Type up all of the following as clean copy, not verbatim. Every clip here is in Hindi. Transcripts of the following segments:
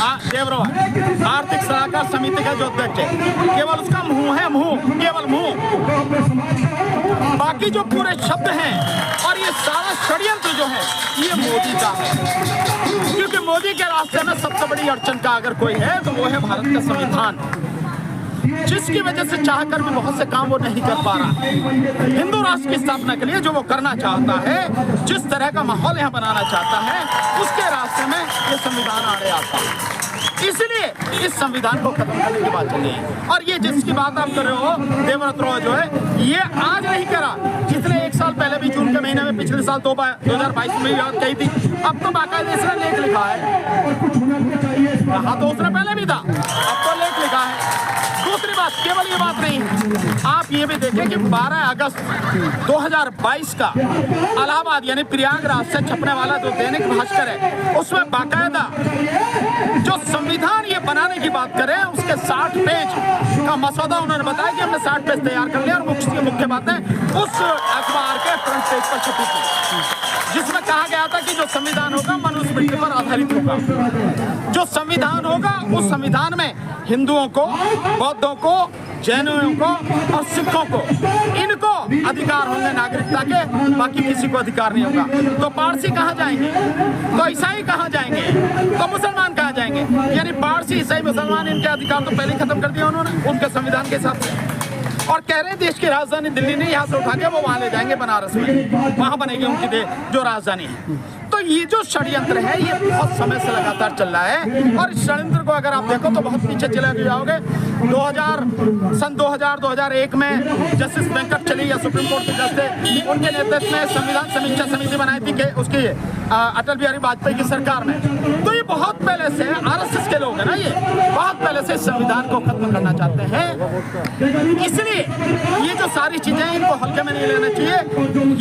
देवरवा आर्थिक सलाहकार समिति का जो अध्यक्ष है, केवल उसका मुंह है, मुंह, केवल मुंह, बाकी जो पूरे शब्द हैं और ये सारा षड्यंत्र जो है ये मोदी का है। क्योंकि मोदी के रास्ते में सबसे बड़ी अड़चन का अगर कोई है तो वो है भारत का संविधान, जिसकी वजह से चाहकर भी बहुत से काम वो नहीं कर पा रहा। हिंदू राष्ट्र की स्थापना के लिए जो वो करना चाहता है, जिस तरह का माहौल यहाँ बनाना चाहता है, उसके रास्ते में ये संविधान आड़े आता है। इसलिए इस संविधान को खत्म करने की बात चल रही है। और ये जिसकी बात आप कर रहे हो, देवव्रत रॉय जो है, ये आज नहीं करा, जिसने 1 साल पहले भी जून के महीने में पिछले साल 2022 में बात कही थी। अब तो बाकायदा इसने लेख लिखा है, कहा तो उसने पहले भी था, अब तो लेख लिखा है। दूसरी बात, केवल ये बात नहीं, आप ये भी देखें कि 12 अगस्त 2022 का इलाहाबाद यानी प्रयागराज से छपने वाला जो दैनिक भास्कर है, उसमें बाकायदा जो संविधान ये बनाने की बात करें, उसके 60 पेज का मसौदा उन्होंने बताया कि हमने 60 पेज तैयार कर लिया और मुख्य बातें उस अखबार के फ्रंट पेज पर छपी थी, जिसमें कहा गया था कि जो संविधान होगा मनुस्मृति पर आधारित होगा। जो संविधान होगा उस संविधान में हिंदुओं को, बौद्धों को, जैनों को और सिखों को, इनको अधिकार होंगे नागरिकता के, बाकी किसी को अधिकार नहीं होगा। तो पारसी कहाँ जाएंगे, तो ईसाई कहाँ जाएंगे, तो मुसलमान कहाँ जाएंगे? यानी पारसी, ईसाई, मुसलमान, इनके अधिकार तो पहले खत्म कर दिया उन्होंने उनके संविधान के हिसाब से। और कह रहे हैं देश की राजधानी दिल्ली नहीं, यहाँ से उठा के वो वहाँ ले जाएंगे बनारस में, वहाँ बनेगी उनकी जो राजधानी है। तो ये जो षड्यंत्र है ये बहुत समय से लगातार चल रहा है। और इस षड्यंत्र को अगर आप देखो तो बहुत पीछे चले जाओगे। सन 2000-2001 में जस्टिस वेंकट चली या सुप्रीम कोर्ट के जस्टिस, उनके नेतृत्व में संविधान समीक्षा समिति बनाई थी उसकी अटल बिहारी वाजपेयी की सरकार में। तो ये बहुत पहले से आरएसएस के लोग हैं ना, ये बहुत पहले से संविधान को खत्म करना चाहते हैं। इसलिए ये जो सारी चीजें इनको हल्के में नहीं लेना चाहिए।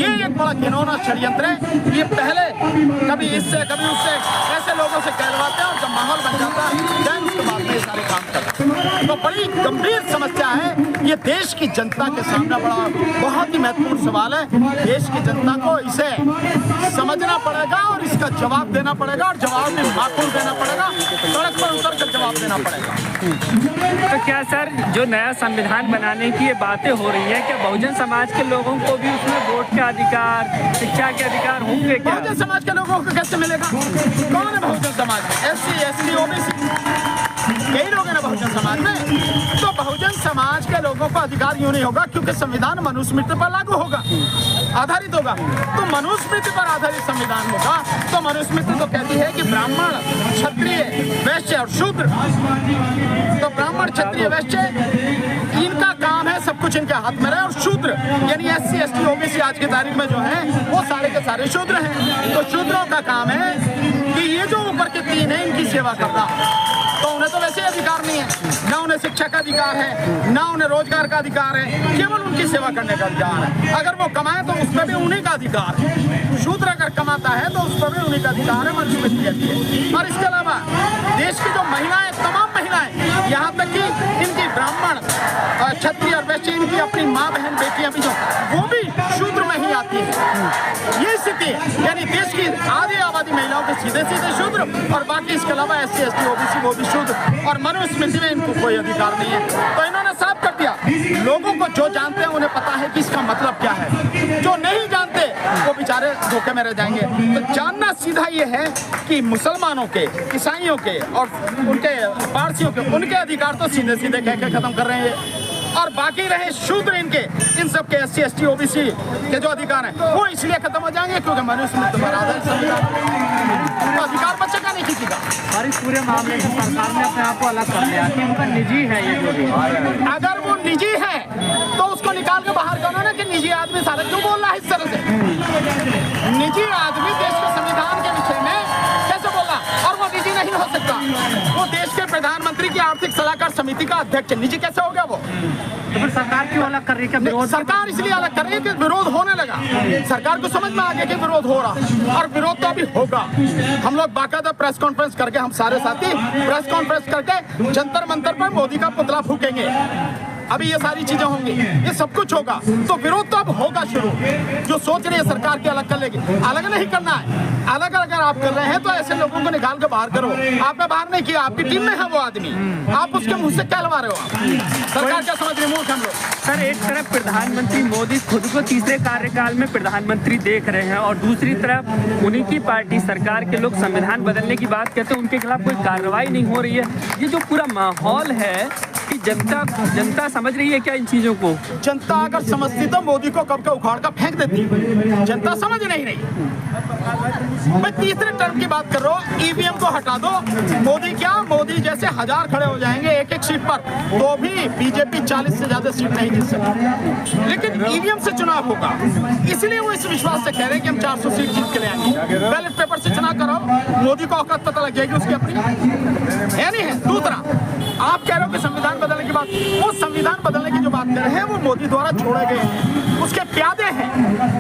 ये एक बड़ा घिनौना षड्यंत्र है। ये पहले कभी इससे कभी उससे ऐसे लोगों से कहलवाते हैं और जब माहौल बन जाता है उसके बाद में ये सारे काम करते हैं। तो बड़ी गंभीर समस्या है ये, देश की जनता के सामने बड़ा बहुत ही महत्वपूर्ण सवाल है। देश की जनता को इसे समझना पड़ेगा और इसका जवाब देना पड़ेगा, और जवाब भी माकूल देना पड़ेगा, सड़क पर उतर कर जवाब देना पड़ेगा। तो क्या सर, जो नया संविधान बनाने की ये बातें हो रही है, क्या बहुजन समाज के लोगों को भी उसमें वोट के अधिकार, शिक्षा के अधिकार होंगे क्या? बहुजन समाज के लोगों को कैसे मिलेगा? कौन है Bahujan Samaj? SC, ST, OBC, यही लोग हैं ना बहुजन समाज में। तो बहुजन समाज के लोगों को अधिकार यूं नहीं होगा क्योंकि संविधान मनुस्मृति पर लागू होगा, आधारित होगा। तो मनुस्मृति पर आधारित संविधान होगा। तो मनुस्मृति तो कहती है कि ब्राह्मण, क्षत्रिय, वैश्य और शूद्र, तो ब्राह्मण, क्षत्रिय, वैश्य इनका काम है सब कुछ इनके हाथ में रहे, और शूद्र यानी SC, ST, OBC आज की तारीख में जो है वो सारे के सारे शूद्र हैं। तो शूद्रों का काम है कि ये जो ऊपर के 3 है इनकी सेवा करना। तो उन्हें तो वैसे अधिकार नहीं है, ना उन्हें शिक्षा का अधिकार है, ना उन्हें रोजगार का अधिकार है, केवल उनकी सेवा करने का अधिकार है। अगर वो कमाए तो उस पर भी उन्हीं का अधिकार है। शूद्र अगर कमाता है तो उस पर भी उन्हीं का अधिकार है, मनुस्मृति कहती है। और इसके अलावा देश की जो महिलाएं, तमाम महिलाएं, यहाँ तक कि इनकी ब्राह्मण, क्षत्रिय और वैश्य, इनकी अपनी माँ, बहन, बेटियां भी जो, वो भी शूद्र में ही आती है। ये स्थिति है, यानी देश की आधी आबादी महिलाओं के सीधे सीधे शूद्र, और बाकी इसके अलावा SC, ST, OBC वो भी शूद्र, और मनुस्मृति में इनको कोई अधिकार नहीं है। तो इन्होंने साफ कर दिया, लोगों को जो जानते हैं उन्हें पता है कि इसका मतलब क्या है, जो नहीं जानते वो बेचारे धोखे में रह जाएंगे। तो जानना सीधा ये है कि मुसलमानों के, ईसाइयों के और उनके पारसियों के, उनके अधिकार तो सीधे सीधे कह के खत्म कर रहे हैं, और बाकी रहे शूद्र इनके, इन सब के SC, ST, OBC के जो अधिकार हैं वो इसलिए खत्म हो जाएंगे क्योंकि मनुस्मृति पर आधारित संविधान, तो अधिकार बचेगा नहीं किसी का। और इस पूरे मामले में सरकार ने अपने आप को अलग कर लिया कि उनका निजी है ये जो भी। अगर वो निजी है तो उसको निकाल के बाहर करो ना कि निजी आदमी सारा क्यों बोल रहा है इस तरह से? निजी आदमी देश के संविधान के विषय में कैसे बोला? और वो निजी नहीं हो सकता। वो देश के प्रधानमंत्री की आर्थिक सलाहकार समिति का अध्यक्ष, निजी कैसे हो गया वो? तो फिर सरकार क्यों अलग कर रही है? विरोध सरकार इसलिए अलग कर रही है कि विरोध होने लगा, सरकार को समझ में आ गया कि विरोध हो रहा, और विरोध तो अभी होगा। हम लोग बाकायदा प्रेस कॉन्फ्रेंस करके, हम सारे साथी प्रेस कॉन्फ्रेंस करके जंतर मंतर पर मोदी का पुतला फूकेंगे। अभी ये सारी चीजें होंगी, ये सब कुछ होगा, तो विरोध तो अब होगा शुरू। जो सोच रही है सरकार की अलग कर लेगी, अलग नहीं करना है। अलग अगर आप कर रहे हैं तो ऐसे लोगों को निकाल के बाहर करो। आपने बाहर नहीं किया, आपकी टीम में है वो आदमी, आप उसके मुंह से कहलवा रहे हो। आप सरकार क्या समझ रही है? मूर्ख हम लोग। सर, एक तरफ प्रधानमंत्री मोदी खुद को तीसरे कार्यकाल में प्रधानमंत्री देख रहे हैं और दूसरी तरफ उन्हीं की पार्टी सरकार के लोग संविधान बदलने की बात कहते हैं, उनके खिलाफ कोई कार्रवाई नहीं हो रही है। ये जो पूरा माहौल है कि जनता समझ रही है क्या इन चीजों को? जनता अगर समझती तो मोदी को कब के उखाड़ कर फेंक देती। जनता समझ नहीं रही। मैं तीसरे टर्म की बात कर रहा हूँ, ईवीएम को हटा दो। मोदी जैसे 1000 खड़े हो जाएंगे एक एक सीट पर, तो भी बीजेपी 40 से ज्यादा सीट नहीं जीत सकती। लेकिन ईवीएम से चुनाव होगा, इसलिए वो इस विश्वास से कह रहे हैं कि हम 400 सीट जीत के ले आएंगे। बैलेट पेपर से चुनाव कराओ, मोदी को औकात पता लग जाएगी उसकी अपनी है नहीं है। दूसरा, आप कह रहे हो कि संविधान बदलने की बात, वो संविधान बदलने की जो बात कर रहे हैं वो मोदी द्वारा छोड़े गए हैं, उसके प्यादे हैं।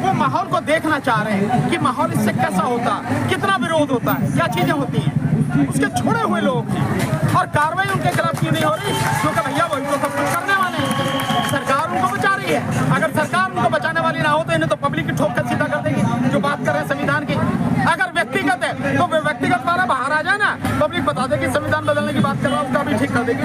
वो माहौल को देखना चाह रहे हैं कि माहौल इससे कैसा होता, कितना विरोध होता है, क्या चीजें होती हैं। उसके छोड़े हुए लोग हैं और कार्रवाई उनके खिलाफ क्यों नहीं हो रही? क्योंकि भैया वही तो सब कुछ करने वाले हैं। सरकार उनको बचा रही है। अगर सरकार उनको बचाने वाली ना हो तो इन्हें तो पब्लिक की ठोक कर सीधा कर देगी। जो बात कर रहे हैं संविधान की, अगर व्यक्तिगत है तो व्यक्तिगत वाला बाहर आ जाए ना, पब्लिक बता देगी संविधान बदलने की बात कर रहा है, उसका भी ठीक कर देगी।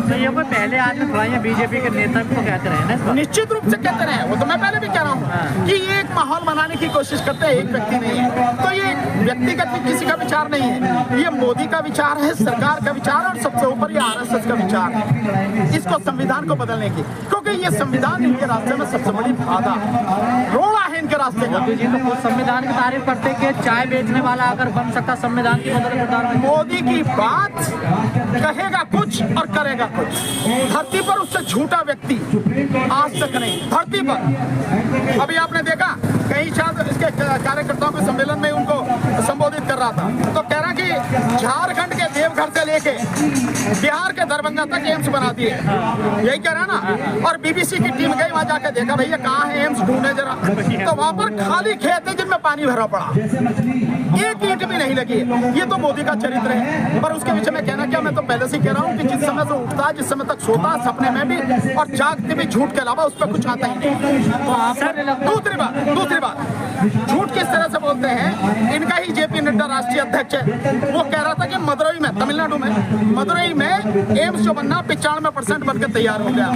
तो ये पहले आदमी थोड़ा बीजेपी के नेता को कहते रहे ना, निश्चित रूप से कहते रहे। वो तो मैं पहले भी कह रहा हूँ कि ये एक माहौल बनाने की कोशिश करते हैं, एक व्यक्ति नहीं है। तो ये व्यक्तिगत किसी का विचार नहीं है, ये मोदी का विचार है, सरकार का विचार है और सबसे ऊपर ये आरएसएस का विचार है इसको संविधान को बदलने की। क्योंकि ये संविधान इनके रास्ते में सबसे बड़ी बाधा, रोड़ा है इनके रास्ते का। जी तो खुद संविधान की तारीफ करते कि चाय बेचने वाला अगर बन सकता संविधान की बदले प्रधानमंत्री। मोदी की बात कहेगा कुछ और करेगा कुछ। धरती पर उससे झूठा व्यक्ति आज तक नहीं, धरती पर। अभी आपने देखा कहीं शायद इसके कार्यकर्ताओं के सम्मेलन में उनको संबोधित कर रहा था, तो कह रहा कि झारखंड के देवघर से लेके बिहार के दरभंगा तक एम्स बना दिए, यही कह रहा ना। और बीबीसी की टीम गई वहां जाकर देखा भैया कहाँ है एम्स, ढूंढे जरा, तो वहां पर खाली खेत है जिनमें पानी भरा पड़ा, एक ईंट भी नहीं लगी। ये तो मोदी का चरित्र है। पर उसके विषय में कहना क्या, मैं तो पहले से कह रहा हूँ कि जिस समय से उठता है, जिस समय तक सोता है, सपने में भी और जागते भी झूठ के अलावा उस पर कुछ आता ही नहीं। दूसरी बात, झूठ किस तरह से बोलते हैं, इनका ही जेपी नड्डा राष्ट्रीय अध्यक्ष है, वो कह रहा था कि मदुरई में, तमिलनाडु में, मदुरई में एम्स जो बनना 95% बनकर तैयार हो गया।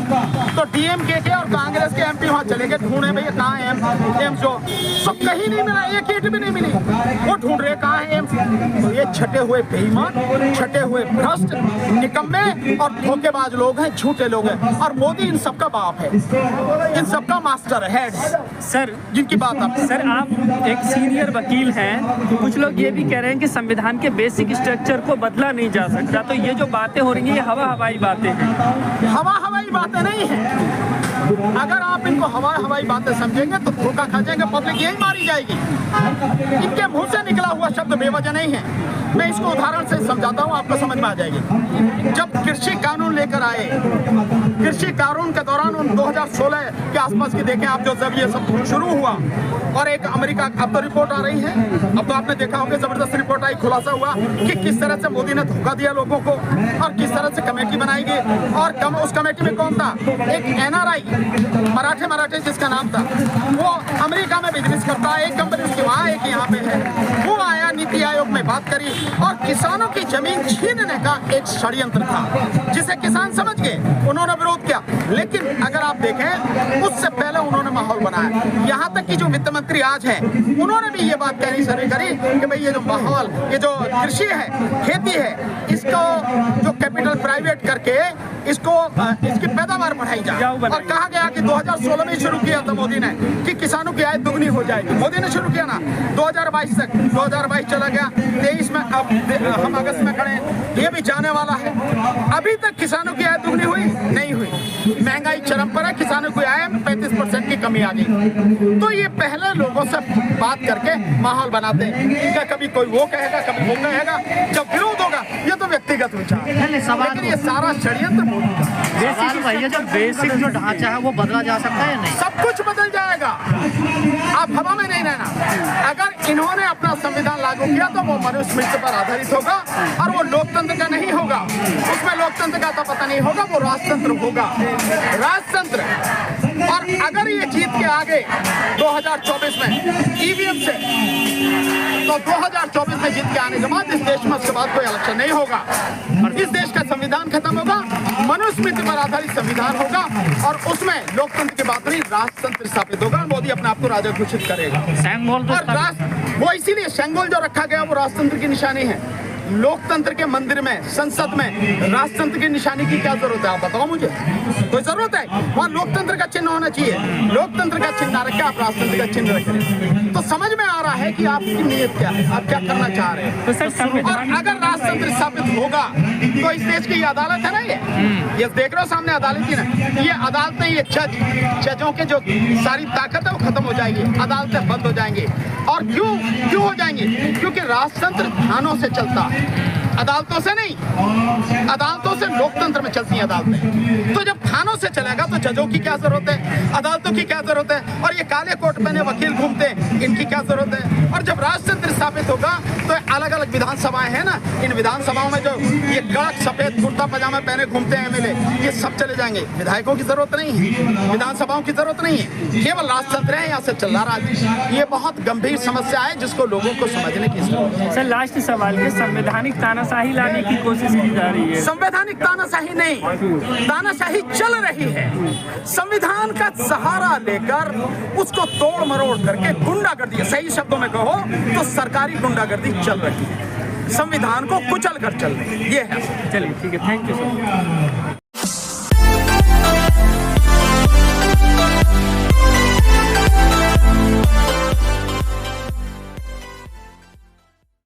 तो डीएमके के और कांग्रेस के एमपी वहां चले गए ढूंढे भैया कहाँ है एम्स, जो सब कहीं नहीं मिला, एक ईंट भी नहीं मिली। वो ढूंढ रहे कहाँ है एम्स। तो ये छटे हुए बेईमान, छटे हुए भ्रष्ट, निकम्मे और धोखेबाज लोग हैं, झूठे लोग हैं। और मोदी इन सबका बाप है, इन सबका मास्टर है, हेड सर जिनकी बात आप। सर, आप एक सीनियर वकील हैं, कुछ लोग ये भी कह रहे हैं कि संविधान के बेसिक स्ट्रक्चर को बदला नहीं जा सकता। तो ये जो बातें हो रही हैं ये हवाई बातें हैं। हवाई बातें नहीं है। अगर आप इनको हवाई बातें समझेंगे तो धोखा खा जाएंगे, पब्लिक यही मारी जाएगी। इनके मुंह से निकला हुआ शब्द बेवजह नहीं है। मैं इसको उदाहरण से समझाता हूँ, आपको समझ में आ जाएगी। जब कृषि कानून लेकर आए, कृषि कानून के दौरान 2016 के आसपास की देखें आप, जो जब ये सब शुरू हुआ और एक अमेरिका, अब तो रिपोर्ट आ रही है, अब तो आपने देखा होगा जबरदस्त रिपोर्ट आई, खुलासा हुआ कि किस तरह से मोदी ने धोखा दिया लोगों को और किस तरह से कमेटी बनाई गई। और उस कमेटी में कौन था, एक एनआरआई मराठे जिसका नाम था, वो अमेरिका में बिजनेस करता है, एक कंपनी उसकी वहाँ एक यहाँ पे है, वो आया, नीति आयोग में बात करी और किसानों की जमीन छीनने का एक षड्यंत्र था जिसे किसान समझ गए, उन्होंने विरोध किया। लेकिन अगर आप देखें उससे पहले उन्होंने माहौल बनाया। यहाँ तक कि जो वित्त मंत्री आज है उन्होंने भी ये बात कहनी शुरू करी कि भाई ये जो माहौल, ये जो कृषि है, खेती है, इसको जो कैपिटल प्राइवेट करके इसको इसकी पैदावार बढ़ाई जाए। और कहा गया कि 2016 में शुरू किया था मोदी ने कि किसानों की आय दुगनी हो जाएगी। मोदी ने शुरू किया ना 2022 तक, 2022 चला गया, 23 में अब हम अगस्त में खड़े, ये भी जाने वाला है। अभी तक किसानों की आय दुगनी हुई नहीं हुई, महंगाई चरम पर है, किसानों की आय में 35% की कमी आ गई। तो ये पहले लोगों से बात करके माहौल बनाते हैं, इनका कभी कोई वो कहेगा, कभी वो कहेगा, जब विरोध होगा ये तो व्यक्तिगत विचार, लेकिन ये सारा षड्यंत्र मोदी का। भैया जो बेसिक जो ढांचा है वो बदला जा सकता है या नहीं? सब कुछ बदल जाएगा, आप हवा में नहीं रहना। अगर इन्होंने अपना संविधान लागू किया तो वो मनुस्मृति पर आधारित होगा और वो लोकतंत्र का नहीं होगा। उसमें लोकतंत्र का तो पता नहीं होगा, वो राजतंत्र होगा। राजतंत्र। और अगर ये जीत के आगे 2024 में ईवीएम से, तो 2024 में जीत के आने के बाद इस देश में उसके बाद कोई इलेक्शन नहीं होगा। इस देश का संविधान खत्म होगा, मनुस्मृति पर आधारित संविधान होगा और उसमें लोकतंत्र की बात नहीं, राजतंत्र स्थापित होगा। मोदी अपने आप को राजा घोषित करेगा। और वो इसीलिए शेंगोल जो रखा गया वो राजतंत्र की निशानी है। लोकतंत्र के मंदिर में, संसद में राजतंत्र की निशानी की क्या जरूरत है? आप बताओ मुझे, कोई जरूरत है? वहाँ लोकतंत्र का चिन्ह होना चाहिए। लोकतंत्र का चिन्ह ना रखे, आप राजतंत्र का चिन्ह रखें। तो समझ में आ रहा है कि आपकी नीयत क्या है, आप क्या करना चाह रहे हैं। और अगर राजतंत्र स्थापित होगा तो इस देश की ये अदालत है ना, ये देख रहे हो सामने अदालत की ना, ये अदालतें, ये जजों के जो सारी ताकत है वो खत्म हो जाएगी, अदालतें बंद हो जाएंगी। और क्यों हो जाएंगी? क्योंकि राजतंत्र थानों से चलता है, अदालतों से नहीं। अदालतों से लोकतंत्र में चलती हैं अदालतें। तो जब थानों से चलेगा तो जजों की क्या जरूरत है, अदालतों की क्या जरूरत है? और ये काले कोट पहने वकील घूमते हैं, इनकी क्या जरूरत है? और जब राजतंत्र स्थापित होगा तो अलग अलग विधानसभाएं हैं ना, इन विधानसभाओं में जो ये कड़क सफेद कुर्ता पजामा पहने घूमते हैं एमएलए, ये सब चले जाएंगे। विधायकों की जरूरत नहीं है, विधानसभाओं की जरूरत नहीं है, केवल राजतंत्र है, यहाँ से चल रहा राज। ये बहुत गंभीर समस्या है जिसको लोगों को समझने की जरूरत है। सर, लास्ट सवाल है, संवैधानिक तानाशाही लाने की कोशिश की जा रही है। संवैधानिक तानाशाही नहीं, तानाशाही चल रही है। संविधान का सहारा लेकर उसको तोड़ मरोड़ करके गुंडागर्दी, सही शब्दों में कहो तो सरकारी गुंडागर्दी चल रही है। संविधान को कुचल कर चल रही है, ये है। चलिए ठीक है, थैंक यू सर।